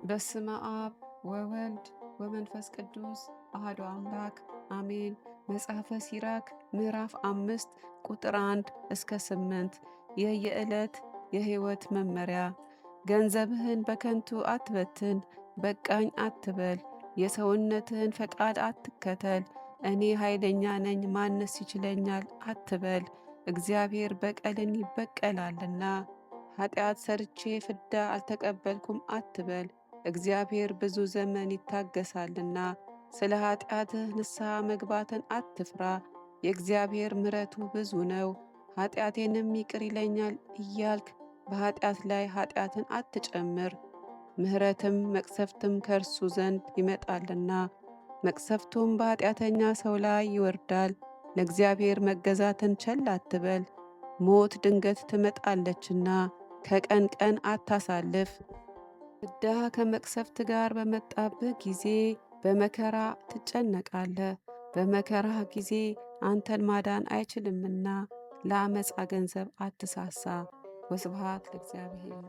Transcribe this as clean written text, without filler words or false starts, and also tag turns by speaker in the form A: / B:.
A: በስመ አብ ወወልድ ወመንፈስ ቅዱስ አሐዱ አምላክ አሜን። መጽሐፈ ሲራክ ምዕራፍ 5 ቁጥር 1 እስከ 8 የየዕለት የሕይወት መመሪያ። ገንዘብህን በከንቱ አትበትን፣ በቃኝ አትበል። የሰውነትህን ፈቃድ አትከተል። እኔ ኃይለኛ ነኝ ማንስ ይችለኛል አትበል። እግዚአብሔር በቀልን ይበቀላልና። ኃጢአት ሰርቼ ፍዳ አልተቀበልኩም አትበል። እግዚአብሔር ብዙ ዘመን ይታገሳልና። ስለ ኃጢአትህ ንስሐ መግባትን አትፍራ፣ የእግዚአብሔር ምሕረቱ ብዙ ነው። ኃጢአቴንም ይቅር ይለኛል እያልክ በኃጢአት ላይ ኃጢአትን አትጨምር። ምሕረትም መቅሰፍትም ከእርሱ ዘንድ ይመጣልና፣ መቅሰፍቱም በኃጢአተኛ ሰው ላይ ይወርዳል። ለእግዚአብሔር መገዛትን ቸል አትበል፣ ሞት ድንገት ትመጣለችና ከቀን ቀን አታሳልፍ። ፍዳ ከመቅሰፍት ጋር በመጣብህ ጊዜ በመከራ ትጨነቃለህ። በመከራህ ጊዜ አንተን ማዳን አይችልምና ለአመፃ ገንዘብ አትሳሳ። ወስብሐት ለእግዚአብሔር።